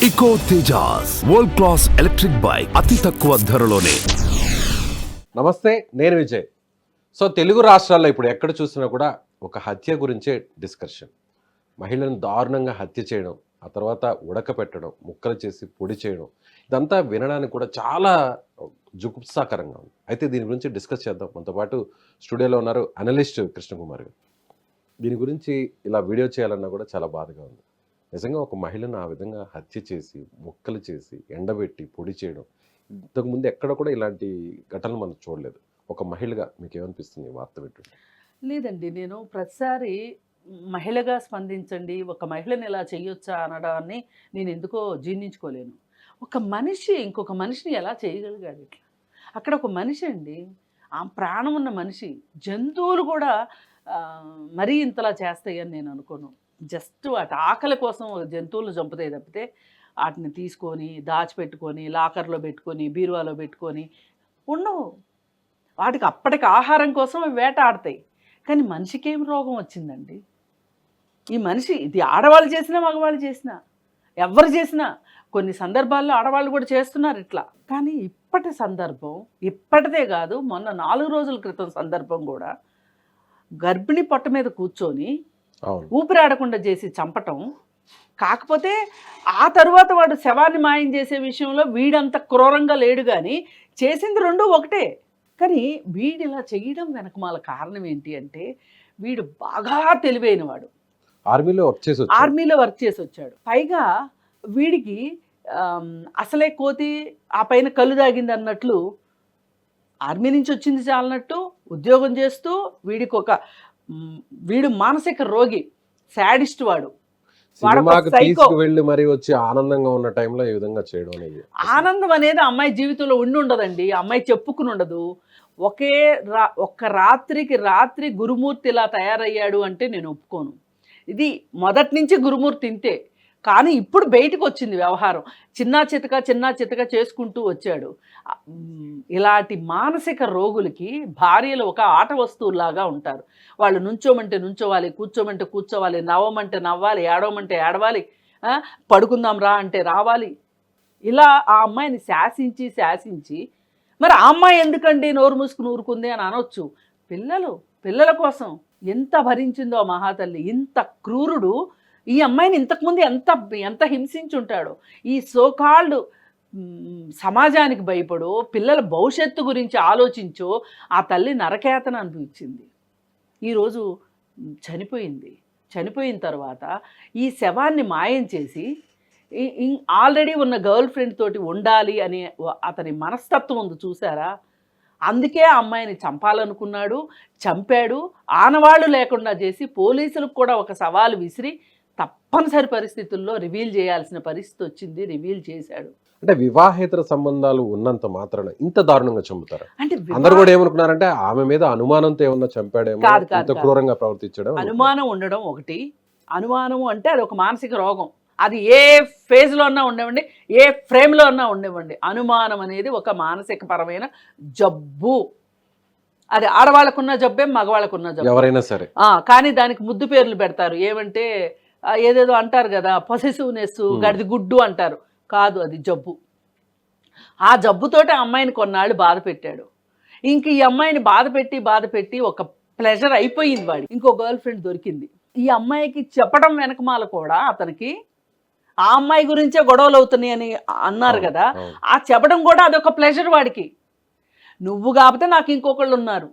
Eco Tejas world class electric bike అతి తక్కువ ధరలోనే. నమస్తే, నేను విజయ్. సో తెలుగు రాష్ట్రాల్లో ఇప్పుడు ఎక్కడ చూసినా కూడా ఒక హత్య గురించే డిస్కషన్. మహిళను దారుణంగా హత్య చేయడం, ఆ తర్వాత ఉడకపెట్టడం, ముక్కలు చేసి పొడి చేయడం, ఇదంతా వినడానికి కూడా చాలా జుగుప్సాకరంగా ఉంది. అయితే దీని గురించి డిస్కస్ చేద్దాం. మనతో పాటు స్టూడియోలో ఉన్నారు అనలిస్ట్ కృష్ణకుమార్ గారు. దీని గురించి ఇలా వీడియో చేయాలన్నా కూడా చాలా బాధగా ఉంది. నిజంగా ఒక మహిళను ఆ విధంగా హత్య చేసి, ముక్కలు చేసి, ఎండబెట్టి పొడి చేయడం, ఇంతకుముందు ఎక్కడ కూడా ఇలాంటి ఘటనలు మనం చూడలేదు. ఒక మహిళగా మీకు ఏమనిపిస్తుంది ఈ వార్త వింటుంటే? లేదండి, నేను ప్రతిసారి మహిళగా స్పందించండి, ఒక మహిళని ఇలా చేయొచ్చా అనడాన్ని నేను ఎందుకో జీర్ణించుకోలేను. ఒక మనిషి ఇంకొక మనిషిని ఎలా చేయగలిగాడు ఇట్లా? అక్కడ ఒక మనిషి అండి, ఆ ప్రాణం ఉన్న మనిషి. జంతువులు కూడా మరీ ఇంతలా చేస్తాయని నేను అనుకోను. జస్ట్ వాటి ఆకలి కోసం జంతువులను చంపుతాయి తప్పితే వాటిని తీసుకొని దాచిపెట్టుకొని లాకర్లో పెట్టుకొని బీరువాలో పెట్టుకొని ఉండవు. వాటికి అప్పటికి ఆహారం కోసం అవి వేటాడతాయి. కానీ మనిషికి ఏం రోగం వచ్చిందండి? ఈ మనిషి, ఇది ఆడవాళ్ళు చేసినా మగవాళ్ళు చేసినా ఎవరు చేసినా, కొన్ని సందర్భాల్లో ఆడవాళ్ళు కూడా చేస్తున్నారు ఇట్లా. కానీ ఇప్పటి సందర్భం, ఇప్పటిదే కాదు, మొన్న 4 రోజుల క్రితం సందర్భం కూడా గర్భిణీ పొట్ట మీద కూర్చొని ఊపిరాడకుండా చేసి చంపటం. కాకపోతే ఆ తరువాత వాడు శవాన్ని మాయం చేసే విషయంలో వీడంత క్రూరంగా లేడు, కానీ చేసింది రెండూ ఒకటే. కానీ వీడు ఇలా చేయడం వెనకమాల కారణం ఏంటి అంటే, వీడు బాగా తెలివైన వాడు. ఆర్మీలో వర్క్ చేసి వచ్చాడు. పైగా వీడికి అసలే కోతి ఆ పైన కళ్ళు దాగింది అన్నట్లు, ఆర్మీ నుంచి వచ్చింది చాలన్నట్టు ఉద్యోగం చేస్తూ వీడు మానసిక రోగి, శాడిస్ట్ వాడు. వెళ్ళి మరి వచ్చి ఆనందంగా ఉన్న టైంలో ఈ విధంగా చేయడం అనేది, ఆనందం అనేది అమ్మాయి జీవితంలో ఉండదండి. అమ్మాయి చెప్పుకుని ఉండదు. ఒక్క రాత్రి గురుమూర్తి ఇలా తయారయ్యాడు అంటే నేను ఒప్పుకోను. ఇది మొదటి నుంచి గురుమూర్తి ఇంతే. కానీ ఇప్పుడు బయటకు వచ్చింది వ్యవహారం. చిన్నా చితక చేసుకుంటూ వచ్చాడు. ఇలాంటి మానసిక రోగులకి భార్యలు ఒక ఆట వస్తువులాగా ఉంటారు. వాళ్ళు నుంచోమంటే నుంచోవాలి, కూర్చోమంటే కూర్చోవాలి, నవ్వమంటే నవ్వాలి, ఏడవమంటే ఏడవాలి, పడుకుందాం రా అంటే రావాలి. ఇలా ఆ అమ్మాయిని శాసించి మరి ఆ అమ్మాయి ఎందుకండి నోరు మూసుకుని ఊరుకుంది అని అనొచ్చు. పిల్లల కోసం ఎంత భరించిందో మహాతల్లి. ఇంత క్రూరుడు ఈ అమ్మాయిని ఇంతకుముందు ఎంత హింసించుంటాడో. ఈ సోకాల్డ్ సమాజానికి భయపడో, పిల్లల భవిష్యత్తు గురించి ఆలోచించో ఆ తల్లి నరకేతన అనిపించింది. ఈరోజు చనిపోయిన తర్వాత ఈ శవాన్ని మాయం చేసి ఆల్రెడీ ఉన్న గర్ల్ ఫ్రెండ్ తోటి ఉండాలి అనే అతని మనస్తత్వం ఉంది చూసారా? అందుకే ఆ అమ్మాయిని చంపాలనుకున్నాడు, చంపాడు. ఆనవాళ్ళు లేకుండా చేసి పోలీసులకు కూడా ఒక సవాలు విసిరి తప్పనిసరి పరిస్థితుల్లో రివీల్ చేయాల్సిన పరిస్థితి వచ్చింది. రివీల్ చేశాడు. అంటే వివాహేతర సంబంధాలు ఉన్నంత మాత్రాన ఇంత దారుణంగా చంపుతారు అంటే అందరూ కూడా ఏమనుకున్నారంటే ఆమె మీద అనుమానంతో ఏమన్నా చంపాడేమో, ఇంత క్రూరంగా ప్రవర్తించడం. అనుమానం ఉండడం ఒకటి. అనుమానం అంటే అది ఒక మానసిక రోగం. అది ఏ ఫేజ్లో అన్నా ఉండేవండి, ఏ ఫ్రేమ్లో అన్నా ఉండేవండి. అనుమానం అనేది ఒక మానసిక పరమైన జబ్బు. అది ఆడవాళ్ళకున్న జబ్బే, మగవాళ్ళకున్న జబ్బు, ఎవరైనా సరే. కానీ దానికి ముద్దు పేర్లు పెడతారు. ఏమంటే ఏదేదో అంటారు కదా, పొసెసివ్నెస్, గడిది గుడ్డు అంటారు. కాదు, అది జబ్బు. ఆ జబ్బుతోటి ఆ అమ్మాయిని కొన్నాళ్ళు బాధ పెట్టాడు. ఇంక ఈ అమ్మాయిని బాధ పెట్టి ఒక ప్లెజర్ అయిపోయింది వాడి. ఇంకో గర్ల్ ఫ్రెండ్ దొరికింది. ఈ అమ్మాయికి చెప్పడం వెనకమాల కూడా అతనికి ఆ అమ్మాయి గురించే గొడవలు అవుతున్నాయి అని అన్నారు కదా, ఆ చెప్పడం కూడా అదొక ప్లెజర్ వాడికి. నువ్వు కాకపోతే నాకు ఇంకొకళ్ళు ఉన్నారు.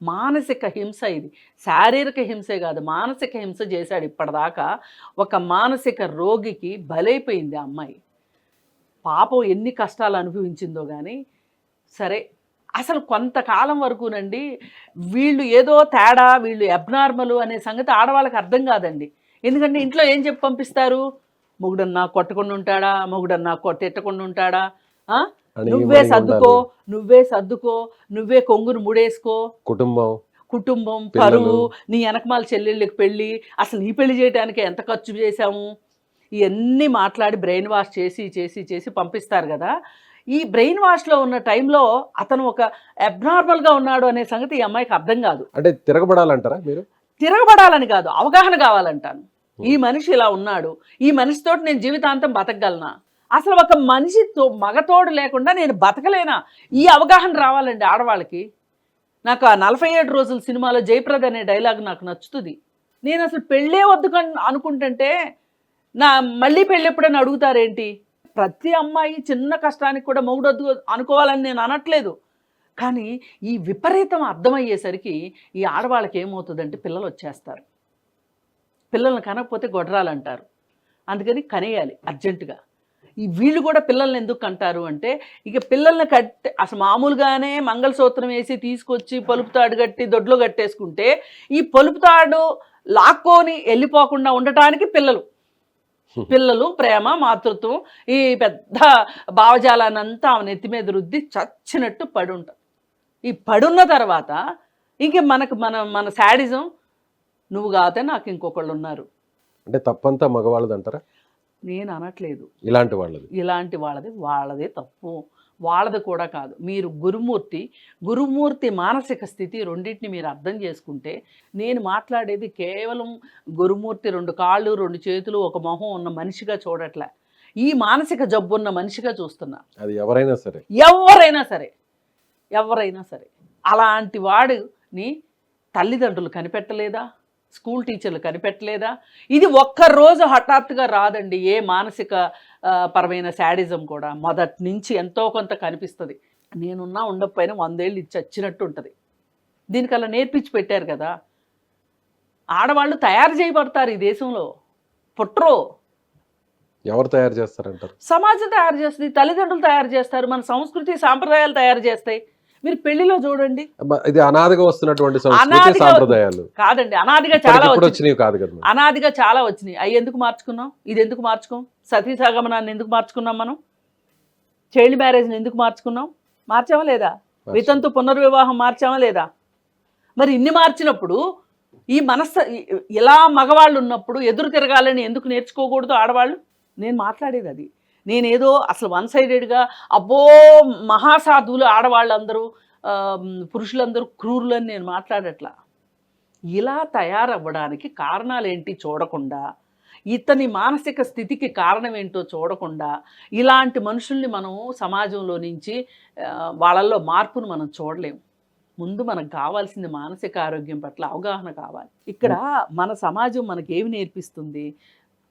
మానసిక హింస ఇది. శారీరక హింసే కాదు, మానసిక హింస చేశాడు ఇప్పటిదాకా. ఒక మానసిక రోగికి బలైపోయింది ఆ అమ్మాయి. పాపం ఎన్ని కష్టాలు అనుభవించిందో కానీ. సరే, అసలు కొంతకాలం వరకునండి వీళ్ళు ఏదో తేడా, వీళ్ళు అబ్నార్మల్ అనే సంగతి ఆడవాళ్ళకి అర్థం కాదండి. ఎందుకంటే ఇంట్లో ఏం చెప్పి పంపిస్తారు? మొగుడన్నా కొట్టకుండా ఉంటాడా, మొగుడన్నా తిట్టకుండా ఉంటాడా, నువ్వే సర్దుకో, నువ్వే కొంగును ముడేసుకో, కుటుంబం పరువు, నీ వెనకమాల చెల్లెళ్ళకి పెళ్ళి, అసలు నీ పెళ్లి చేయడానికి ఎంత ఖర్చు చేశాము, ఇవన్నీ మాట్లాడి బ్రెయిన్ వాష్ చేసి పంపిస్తారు కదా. ఈ బ్రెయిన్ వాష్లో ఉన్న టైంలో అతను ఒక అబ్నార్మల్గా ఉన్నాడు అనే సంగతి ఈ అమ్మాయికి అర్థం కాదు. అంటే తిరగబడాలంటారా మీరు? తిరగబడాలని కాదు, అవగాహన కావాలంటాను. ఈ మనిషి ఇలా ఉన్నాడు, ఈ మనిషితో నేను జీవితాంతం బతకగలనా, అసలు ఒక మనిషితో మగతోడు లేకుండా నేను బతకలేనా, ఈ అవగాహన రావాలండి ఆడవాళ్ళకి. నాకు ఆ 47 రోజుల సినిమాలో జయప్రద అనే డైలాగ్ నాకు నచ్చుతుంది. నేను అసలు పెళ్ళే వద్దు అనుకుంటుంటే మళ్ళీ పెళ్ళి ఎప్పుడైనా అడుగుతారేంటి? ప్రతి అమ్మాయి చిన్న కష్టానికి కూడా మొగుడొద్దు అనుకోవాలని నేను అనట్లేదు. కానీ ఈ విపరీతం అర్థమయ్యేసరికి ఈ ఆడవాళ్ళకి ఏమవుతుందంటే పిల్లలు వచ్చేస్తారు. పిల్లల్ని కనకపోతే గొడ్రాలంటారు. అందుకని కనేయాలి అర్జెంటుగా. ఈ వీళ్ళు కూడా పిల్లల్ని ఎందుకు కంటారు అంటే, ఇక పిల్లల్ని అసలు మామూలుగానే మంగళసూత్రం వేసి తీసుకొచ్చి పొలుపుతాడు కట్టి దొడ్లో కట్టేసుకుంటే, ఈ పొలుపుతాడు లాక్కొని వెళ్ళిపోకుండా ఉండటానికి పిల్లలు ప్రేమ మాతృత్వం ఈ పెద్ద భావజాలాన్నంతా ఆమె నెత్తి మీద రుద్ది చచ్చినట్టు పడి ఉంటాం. ఈ పడున్న తర్వాత ఇంక మన శాడిజం, నువ్వు కాదే నాకు ఇంకొకళ్ళు ఉన్నారు. అంటే తప్పంతా మగవాళ్ళది అంటారా? నేను అనట్లేదు. ఇలాంటి వాళ్ళదే తప్పు. వాళ్ళది కూడా కాదు. మీరు గురుమూర్తి మానసిక స్థితి రెండింటిని మీరు అర్థం చేసుకుంటే, నేను మాట్లాడేది కేవలం గురుమూర్తి 2 కాళ్ళు 2 చేతులు ఒక మొహం ఉన్న మనిషిగా చూడట్లే, ఈ మానసిక జబ్బు ఉన్న మనిషిగా చూస్తున్నా. అది ఎవరైనా సరే అలాంటి వాడిని తల్లిదండ్రులు కనిపెట్టలేదా, స్కూల్ టీచర్లు కనిపెట్టలేదా? ఇది ఒక్కరోజు హఠాత్తుగా రాదండి. ఏ మానసిక పరమైన శాడిజం కూడా మొదటి నుంచి ఎంతో కొంత కనిపిస్తుంది. నేనున్నా ఉండకపోయినా 100 ఏళ్ళు ఇచ్చి చచ్చినట్టు ఉంటుంది. దీనికల్లా నేర్పించి పెట్టారు కదా. ఆడవాళ్ళు తయారు చేయబడతారు ఈ దేశంలో, పుట్రో. ఎవరు తయారు చేస్తారంటారు? సమాజం తయారు చేస్తుంది, తల్లిదండ్రులు తయారు చేస్తారు, మన సంస్కృతి సాంప్రదాయాలు తయారు చేస్తాయి. మీరు పెళ్లిలో చూడండి, ఇది అనాదిగా వస్తున్నటువంటి సంస్కృతి సాంప్రదాయాలు కాదండి, అనాదిగా చాలా వచ్చినాయి కాదు కదా. అనాదిగా చాలా వచ్చినాయి. అవి ఎందుకు మార్చుకున్నాం? ఇది ఎందుకు మార్చుకోం? సతీ సగమనాన్ని ఎందుకు మార్చుకున్నాం? మనం చైల్డ్ మ్యారేజ్ని ఎందుకు మార్చుకున్నాం? మార్చామా లేదా? వితంతు పునర్వివాహం మార్చామా లేదా? మరి ఇన్ని మార్చినప్పుడు ఈ ఇలా మగవాళ్ళు ఉన్నప్పుడు ఎదురు తిరగాలని ఎందుకు నేర్చుకోకూడదు ఆడవాళ్ళు? నేను మాట్లాడేది అది. నేనేదో అసలు 1 సైడెడ్గా అబ్బో మహాసాధువులు ఆడవాళ్ళందరూ పురుషులందరూ క్రూరులని నేను మాట్లాడట్లా. ఇలా తయారవ్వడానికి కారణాలేంటి చూడకుండా, ఇతని మానసిక స్థితికి కారణం ఏంటో చూడకుండా, ఇలాంటి మనుషుల్ని మనం సమాజంలో నుంచి వాళ్ళల్లో మార్పును మనం చూడలేము. ముందు మనకు కావాల్సింది మానసిక ఆరోగ్యం పట్ల అవగాహన కావాలి. ఇక్కడ మన సమాజం మనకేమి నేర్పిస్తుంది?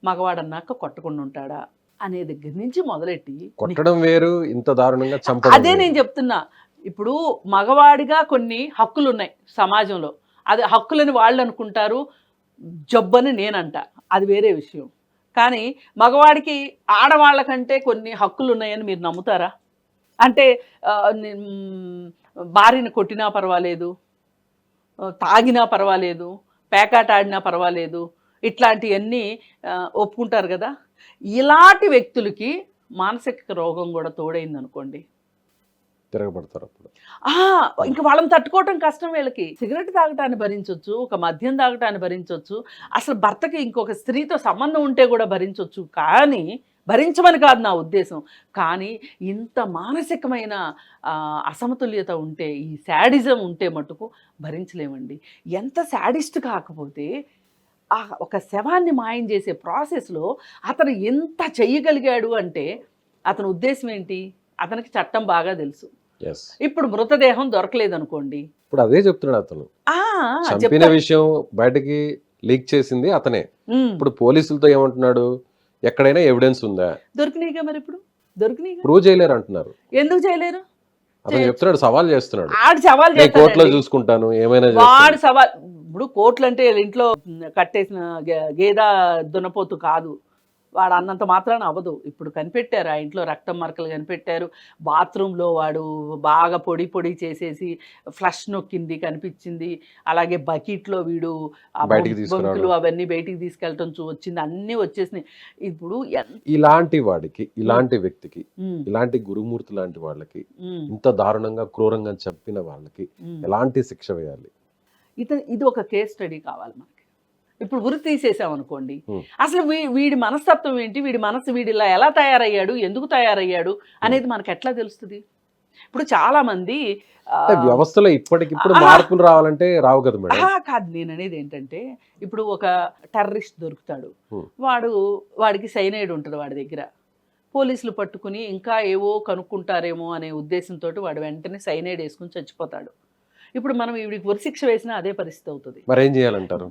మగవాడన్నాక కొట్టకుండా ఉంటాడా అనే దగ్గర నుంచి మొదలెట్టి, కొట్టడం వేరు, ఇంత దారుణంగా చంపడం. అదే నేను చెప్తున్నా. ఇప్పుడు మగవాడిగా కొన్ని హక్కులు ఉన్నాయి సమాజంలో, అది హక్కులని వాళ్ళు అనుకుంటారు, జబ్బని నేనంట, అది వేరే విషయం. కానీ మగవాడికి ఆడవాళ్ళకంటే కొన్ని హక్కులు ఉన్నాయని మీరు నమ్ముతారా? అంటే భార్యని కొట్టినా పర్వాలేదు, తాగినా పర్వాలేదు, పేకాట ఆడినా పర్వాలేదు, ఇట్లాంటివన్నీ ఒప్పుకుంటారు కదా. ఇలాంటి వ్యక్తులకి మానసిక రోగం కూడా తోడైంది అనుకోండి, తిరగబడతారు. అప్పుడు ఇంకా వాళ్ళని తట్టుకోవటం కష్టం. వీళ్ళకి సిగరెట్ తాగటాన్ని భరించవచ్చు, ఒక మద్యం తాగటాన్ని భరించవచ్చు, అసలు భర్తకి ఇంకొక స్త్రీతో సంబంధం ఉంటే కూడా భరించవచ్చు. కానీ భరించమని కాదు నా ఉద్దేశం, కానీ ఇంత మానసికమైన అసమతుల్యత ఉంటే, ఈ శాడిజం ఉంటే మటుకు భరించలేమండి. ఎంత శాడిస్ట్ కాకపోతే ఒక శవాన్ని మాయం చేసే ప్రాసెస్లో అతను ఎంత చెయ్యగలిగాడు అంటే, అతని ఉద్దేశం ఏంటి? అతనికి చట్టం బాగా తెలుసు. ఇప్పుడు మృతదేహం దొరకలేదు అనుకోండి, ఇప్పుడు అదే చెప్తున్నాడు అతను. చంపిన విషయం బయటకి లీక్ చేసింది అతనే. ఇప్పుడు పోలీసులతో ఏమంటున్నాడు? ఎక్కడైనా ఎవిడెన్స్ ఉందా? దొరికినాయిగా. మరి ఇప్పుడు దొరికినాయి, ప్రూవ్ చేయలేరు అంటున్నారు. ఎందుకు చేయలేరు? అతను చెప్తున్నాడు, సవాల్ చేస్తున్నాడు. ఆడు సవాల్ చేస్తాడు, కోర్టులో చూసుకుంటాను ఏమైనా. వాడు సవాల్. ఇప్పుడు కోర్టులు అంటే ఇంట్లో కట్టేసిన గేదె దున్నపోతు కాదు, వాడు అన్నంత మాత్రాన అవ్వదు. ఇప్పుడు కనిపెట్టారు, ఆ ఇంట్లో రక్తం మరకలు కనిపెట్టారు. బాత్రూంలో వాడు బాగా పొడి చేసేసి ఫ్లష్ నొక్కింది కనిపించింది. అలాగే బకెట్లో వీడు బొంకులు అవన్నీ బయటికి తీసుకెళ్ళటం వచ్చింది, అన్నీ వచ్చేసినాయి. ఇప్పుడు ఇలాంటి వాడికి, ఇలాంటి వ్యక్తికి, ఇలాంటి గురుమూర్తి లాంటి వాళ్ళకి, ఇంత దారుణంగా క్రూరంగా చంపిన వాళ్ళకి ఎలాంటి శిక్ష వేయాలి? ఇది ఒక కేస్ స్టడీ కావాలి మనకి. ఇప్పుడు ఉరి తీసేసామనుకోండి, అసలు వీడి మనస్తత్వం ఏంటి, వీడి ఇలా ఎలా తయారయ్యాడు, ఎందుకు తయారయ్యాడు అనేది మనకు ఎట్లా తెలుస్తుంది? ఇప్పుడు చాలా మంది అంటే వ్యవస్థలో ఇప్పటికిప్పుడు ఆహా. మార్పులు రావాలంటే రావు కదా మేడం. కాదు, నేను అనేది ఏంటంటే ఇప్పుడు ఒక టెర్రరిస్ట్ దొరుకుతాడు, Hmm. వాడికి సైనైడ్ ఉంటుంది వాడి దగ్గర. పోలీసులు పట్టుకుని ఇంకా ఏవో కనుక్కుంటారేమో అనే ఉద్దేశంతో వాడు వెంటనే సైనైడ్ వేసుకుని చచ్చిపోతాడు. ఇప్పుడు మనం వీడికి ఉరిశిక్ష వేసినా అదే పరిస్థితి అవుతుంది. మరి ఏం చేయాలంటారు?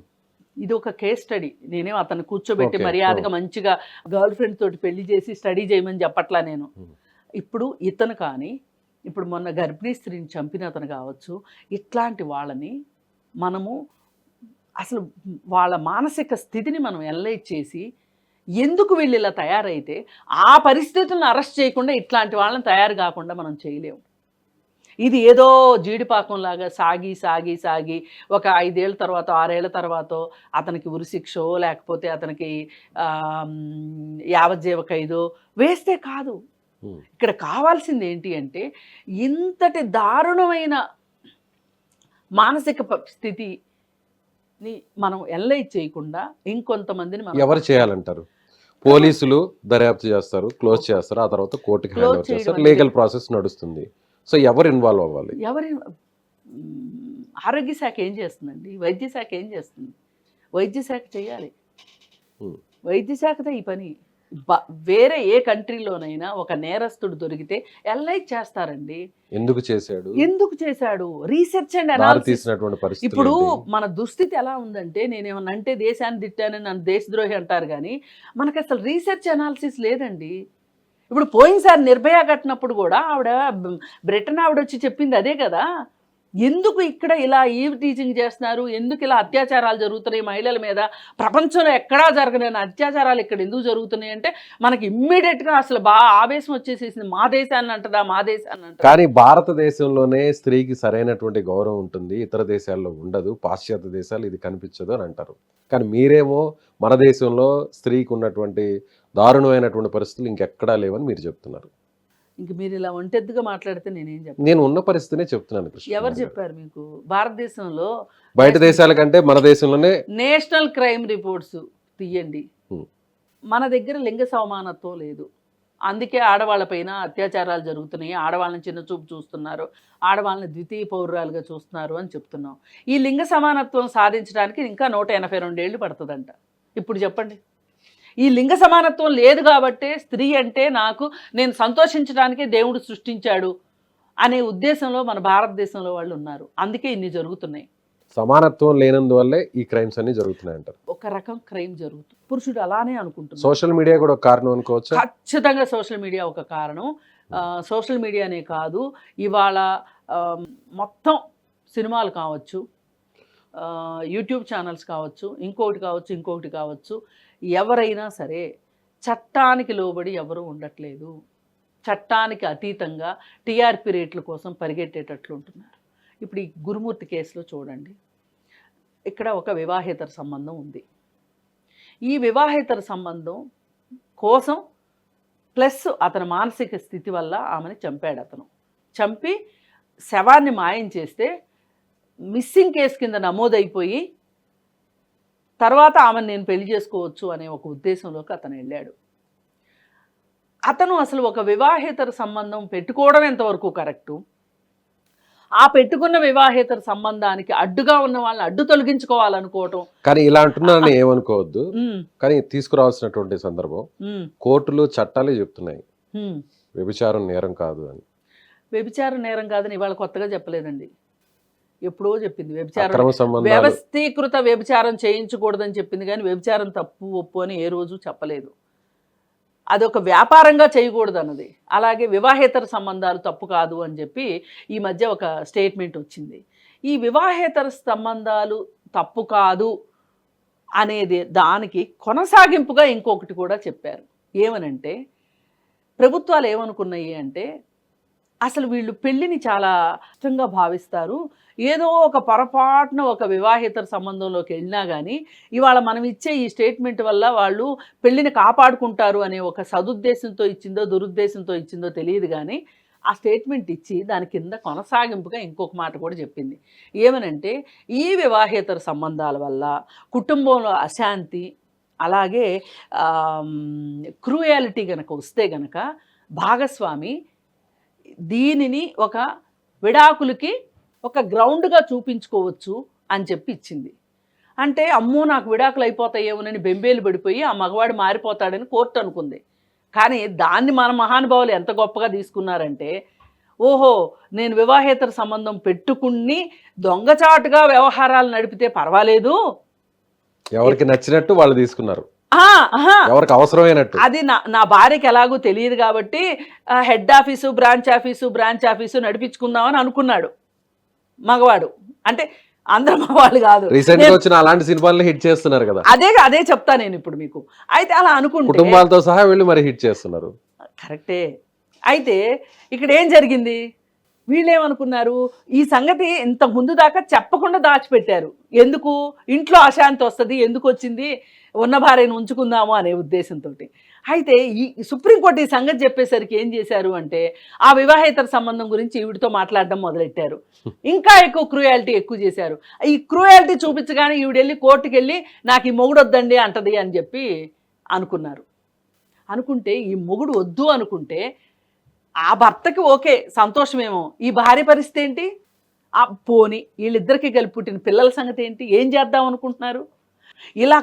ఇది ఒక కేస్ స్టడీ. నేనేం అతను కూర్చోబెట్టి Okay. మర్యాదగా మంచిగా గర్ల్ ఫ్రెండ్ తోటి పెళ్లి చేసి స్టడీ చేయమని చెప్పట్లా నేను. Hmm. ఇప్పుడు ఇతను కానీ, ఇప్పుడు మొన్న గర్భిణీ స్త్రీని చంపిన అతను కావచ్చు, ఇట్లాంటి వాళ్ళని మనము అసలు వాళ్ళ మానసిక స్థితిని మనం ఎనలైజ్ చేసి ఎందుకు వీళ్ళు ఇలా తయారైతే ఆ పరిస్థితులను అరెస్ట్ చేయకుండా ఇట్లాంటి వాళ్ళని తయారు కాకుండా మనం చేయలేము. ఇది ఏదో జీడిపాకంలాగా సాగి సాగి సాగి ఒక 5 ఏళ్ళ తర్వాత 6 ఏళ్ళ తర్వాత అతనికి ఉరిశిక్షో లేకపోతే అతనికి యావజ్జీవ ఖైదో వేస్తే కాదు. Hmm. ఇక్కడ కావాల్సింది ఏంటి అంటే ఇంతటి దారుణమైన మానసిక స్థితిని మనం ఎనలైజ్ చేయకుండా ఇంకొంతమందిని మనం ఎవరు చేయాలంటారు? పోలీసులు దర్యాప్తు చేస్తారు, క్లోజ్ చేస్తారు, ఆ తర్వాత కోర్టుకి హ్యాండ్ ఓవర్ చేస్తారు, చేయడం లీగల్ ప్రాసెస్ నడుస్తుంది. సో ఎవరు ఇన్వాల్వ్ అవ్వాలి? ఆరోగ్య శాఖ ఏం చేస్తుందండి? వైద్య శాఖ ఏం చేస్తుంది? వైద్య శాఖ చేయాలి. Hmm. వైద్య శాఖతో ఈ పని. వేరే ఏ కంట్రీలోనైనా ఒక నేరస్తుడు దొరికితే ఎనలైజ్ చేస్తారండి. ఎందుకు చేశాడు, రీసెర్చ్ అండ్ దారి అనాలిసిస్. తీసినటువంటి పరిస్థితులు ఇప్పుడు ఏంటి? మన దుస్థితి ఎలా ఉందంటే, నేనేమన్నా అంటే దేశాన్ని తిట్టానని నన్ను దేశద్రోహి అంటారు కానీ మనకు అసలు రీసెర్చ్ అనాలిసిస్ లేదండి. ఇప్పుడు పోయినసారి నిర్భయ కట్టినప్పుడు కూడా బ్రిటన్ ఆవిడ వచ్చి చెప్పింది అదే కదా. ఎందుకు ఇక్కడ ఇలా ఈవ్ టీచింగ్ చేస్తున్నారు, ఎందుకు ఇలా అత్యాచారాలు జరుగుతున్నాయి మహిళల మీద, ప్రపంచంలో ఎక్కడా జరగలేని అత్యాచారాలు ఇక్కడ ఎందుకు జరుగుతున్నాయి అంటే మనకి ఇమ్మీడియట్గా అసలు బాగా ఆవేశం వచ్చేసేసింది. మా దేశాన్ని అంటదా, మా దేశాన్ని అంటదా. కానీ భారతదేశంలోనే స్త్రీకి సరైనటువంటి గౌరవం ఉంటుంది, ఇతర దేశాల్లో ఉండదు, పాశ్చాత్య దేశాలు ఇది కనిపించదు అని అంటారు. కానీ మీరేమో మన దేశంలో స్త్రీకి ఉన్నటువంటి దారుణమైనటువంటి పరిస్థితులు ఇంకెక్కడా లేవని మీరు చెప్తున్నారు. ఇంక మీరు ఇలా ఒంటెద్దుగా మాట్లాడితే నేనేం చెప్పాను? నేను ఉన్న పరిస్థితినే చెప్తున్నాను కృష్ణ. ఎవరు చెప్పారు మీకు? భారతదేశంలో బయట దేశాల కంటే మన దేశంలోనే నేషనల్ క్రైమ్ రిపోర్ట్స్ తీయండి. Hmm. మన దగ్గర లింగ సమానత్వం లేదు. అందుకే ఆడవాళ్ళపైన అత్యాచారాలు జరుగుతున్నాయి, ఆడవాళ్ళని చిన్న చూపు చూస్తున్నారు, ఆడవాళ్ళని ద్వితీయ పౌరురాలుగా చూస్తున్నారు అని చెప్తున్నాం. ఈ లింగ సమానత్వం సాధించడానికి ఇంకా 182 ఏళ్ళు పడుతుందంట. ఇప్పుడు చెప్పండి. ఈ లింగ సమానత్వం లేదు కాబట్టే స్త్రీ అంటే నేను సంతోషించడానికే దేవుడు సృష్టించాడు అనే ఉద్దేశంలో మన భారతదేశంలో వాళ్ళు ఉన్నారు. అందుకే ఇన్ని జరుగుతున్నాయి. సమానత్వం లేనందువల్లే ఈ క్రైమ్స్ అన్ని జరుగుతున్నాయి అంటారు. ఒక రకం క్రైమ్ జరుగుతుంది. పురుషుడు అలానే అనుకుంటున్నాడు. సోషల్ మీడియా కూడా ఒక కారణం అనుకోవచ్చు. ఖచ్చితంగా సోషల్ మీడియా ఒక కారణం. సోషల్ మీడియానే కాదు, ఇవాళ మొత్తం సినిమాలు కావచ్చు, యూట్యూబ్ ఛానల్స్ కావచ్చు, ఇంకొకటి కావచ్చు, ఎవరైనా సరే చట్టానికి లోబడి ఎవరు ఉండట్లేదు. చట్టానికి అతీతంగా టీఆర్పీ రేట్ల కోసం పరిగెట్టేటట్లు ఉంటున్నారు. ఇప్పుడు ఈ గురుమూర్తి కేసులో చూడండి, ఇక్కడ ఒక వివాహేతర సంబంధం ఉంది. ఈ వివాహేతర సంబంధం కోసం ప్లస్ అతని మానసిక స్థితి వల్ల ఆమెను చంపాడు. అతను చంపి శవాన్ని మాయం చేస్తే మిస్సింగ్ కేసు కింద నమోదైపోయి తర్వాత ఆమెను నేను పెళ్లి చేసుకోవచ్చు అనే ఒక ఉద్దేశంలోకి అతను వెళ్ళాడు. అతను అసలు ఒక వివాహేతర సంబంధం పెట్టుకోవడం ఎంతవరకు కరెక్టు, ఆ పెట్టుకున్న వివాహేతర సంబంధానికి అడ్డుగా ఉన్న వాళ్ళని అడ్డు తొలగించుకోవాలనుకోవటం. కానీ ఇలా అంటున్నారని ఏమనుకోవద్దు. కానీ తీసుకురావాల్సినటువంటి సందర్భం కోర్టులు చట్టాలే చెప్తున్నాయి వ్యభిచారం నేరం కాదు అని. వ్యభిచారం నేరం కాదని ఇవాళ కొత్తగా చెప్పలేదండి, ఎప్పుడో చెప్పింది. వ్యభిచారం వ్యవస్థీకృత వ్యభిచారం చేయించకూడదని చెప్పింది, కానీ వ్యభిచారం తప్పు ఒప్పు అని ఏ రోజు చెప్పలేదు. అది ఒక వ్యాపారంగా చేయకూడదు అన్నది. అలాగే వివాహేతర సంబంధాలు తప్పు కాదు అని చెప్పి ఈ మధ్య ఒక స్టేట్మెంట్ వచ్చింది. ఈ వివాహేతర సంబంధాలు తప్పు కాదు అనేది దానికి కొనసాగింపుగా ఇంకొకటి కూడా చెప్పారు. ఏమనంటే ప్రభుత్వాలు ఏమనుకున్నాయి అంటే, అసలు వీళ్ళు పెళ్ళిని చాలా ఇష్టంగా భావిస్తారు, ఏదో ఒక పొరపాటున ఒక వివాహేతర సంబంధంలోకి వెళ్ళినా కానీ ఇవాళ మనం ఇచ్చే ఈ స్టేట్మెంట్ వల్ల వాళ్ళు పెళ్ళిని కాపాడుకుంటారు అనే ఒక సదుద్దేశంతో ఇచ్చిందో దురుద్దేశంతో ఇచ్చిందో తెలియదు, కానీ ఆ స్టేట్మెంట్ ఇచ్చి దాని కింద కొనసాగింపుగా ఇంకొక మాట కూడా చెప్పింది. ఏమనంటే ఈ వివాహేతర సంబంధాల వల్ల కుటుంబంలో అశాంతి, అలాగే క్రూయాలిటీ కనుక వస్తే గనక భాగస్వామి దీనిని ఒక విడాకులకి ఒక గ్రౌండ్గా చూపించుకోవచ్చు అని చెప్పి ఇచ్చింది. అంటే అమ్మో నాకు విడాకులు అయిపోతాయేమోనని బెంబేలు పడిపోయి ఆ మగవాడు మారిపోతాడని కోర్టు అనుకుంది. కానీ దాన్ని మన మహానుభావులు ఎంత గొప్పగా తీసుకున్నారంటే, ఓహో నేను వివాహేతర సంబంధం పెట్టుకుని దొంగచాటుగా వ్యవహారాలు నడిపితే పర్వాలేదు, ఎవరికి నచ్చినట్టు వాళ్ళు తీసుకున్నారు, ఆహా ఎవరికి అవసరమైనట్టు. అది నా భార్యకి ఎలాగూ తెలియదు కాబట్టి హెడ్ ఆఫీసు బ్రాంచ్ ఆఫీసు నడిపించుకుందామని అనుకున్నాడు మగవాడు. అంటే అందరు మగవాళ్ళు కాదు, రీసెంట్ గా వచ్చిన అలాంటి సినిమాలను హిట్ చేస్తున్నారు కదా. అదే చెప్తా నేను ఇప్పుడు మీకు. అయితే అలా అనుకుంటే కుటుంబాలతో సహా వెళ్ళి మరి హిట్ చేస్తున్నారు. కరెక్టే. అయితే ఇక్కడ ఏం జరిగింది, వీళ్ళేమనుకున్నారు, ఈ సంగతి ఇంత ముందు దాకా చెప్పకుండా దాచిపెట్టారు. ఎందుకు, ఇంట్లో అశాంతి వస్తుంది, ఎందుకు వచ్చింది, ఉన్న భార్యను ఉంచుకుందాము అనే ఉద్దేశంతో. అయితే ఈ సుప్రీంకోర్టు ఈ సంగతి చెప్పేసరికి ఏం చేశారు అంటే, ఆ వివాహేతర సంబంధం గురించి ఈవిడితో మాట్లాడడం మొదలెట్టారు. ఇంకా ఎక్కువ క్రూయాలిటీ ఎక్కువ చేశారు. ఈ క్రూయాలిటీ చూపించగానే ఈవిడెళ్ళి కోర్టుకు వెళ్ళి నాకు ఈ మొగుడు వద్దండి అంటది అని చెప్పి అనుకున్నారు. అనుకుంటే ఈ మొగుడు వద్దు అనుకుంటే ఆ భర్తకి ఓకే సంతోషమేమో, ఈ భార్య పరిస్థితి ఏంటి, ఆ పోని వీళ్ళిద్దరికి కలిపి పుట్టిన పిల్లల సంగతి ఏంటి, ఏం చేద్దాం అనుకుంటున్నారు. ఇలా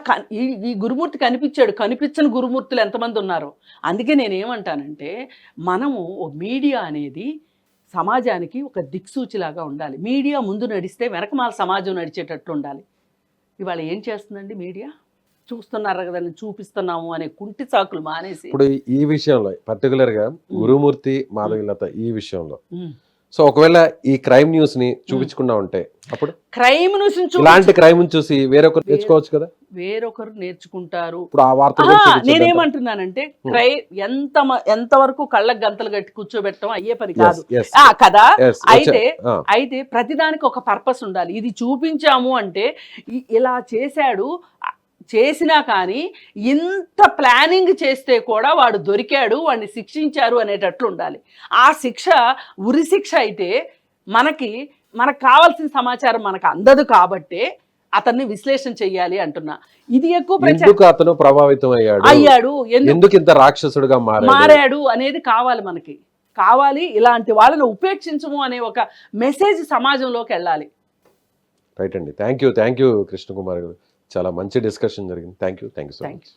ఈ గురుమూర్తి కనిపించని గురుమూర్తులు ఎంతమంది ఉన్నారు. అందుకే నేనేమంటానంటే, మనము మీడియా అనేది సమాజానికి ఒక దిక్సూచిలాగా ఉండాలి. మీడియా ముందు నడిస్తే వెనకమాల సమాజం నడిచేటట్లు ఉండాలి. ఇవాళ ఏం చేస్తుందండి మీడియా, చూస్తున్నారు కదా చూపిస్తున్నాము అనే కుంటి సాకులు మానేసి. ఇప్పుడు ఈ విషయంలో పర్టికులర్ గా గురుమూర్తి మాధవీలత ఈ విషయంలో, సో ఒకవేళ ఈ క్రైమ్ న్యూస్ ని చూపించకుండా ఉంటే అప్పుడు క్రైమ్ న్యూస్ ఇలాంటి క్రైమ్ చూసి వేరొకరు నేర్చుకోవచ్చు కదా. వేరొకరు నేర్చుకుంటారు. ఇప్పుడు ఆ వార్త నేనేమంటున్నానంటే, ఎంతవరకు కళ్ళకు గంతలు కట్టి కూర్చోబెట్టడం అయ్యే పని కాదు కదా. అయితే ప్రతిదానికి ఒక పర్పస్ ఉండాలి. ఇది చూపించాము అంటే ఇలా చేసినా కానీ ఇంత ప్లానింగ్ చేస్తే కూడా వాడు దొరికాడు, వాడిని శిక్షించారు అనేటట్లు ఉండాలి. ఆ శిక్ష ఉరి శిక్ష అయితే మనకు కావాల్సిన సమాచారం మనకు అందదు కాబట్టి అతన్ని విశ్లేషణ చెయ్యాలి అంటున్నా. ఇది ఎక్కువ ఎందుకు అతను ప్రభావితం అయ్యాడు, ఎందుకు ఇంత రాక్షసుడుగా మారాడు అనేది కావాలి, మనకి కావాలి. ఇలాంటి వాళ్ళని ఉపేక్షించము అనే ఒక మెసేజ్ సమాజంలోకి వెళ్ళాలి. రైట్ అండి. థ్యాంక్ యూ కృష్ణకుమార్ గారు, చాలా మంచి డిస్కషన్ జరిగింది. Thank you so much.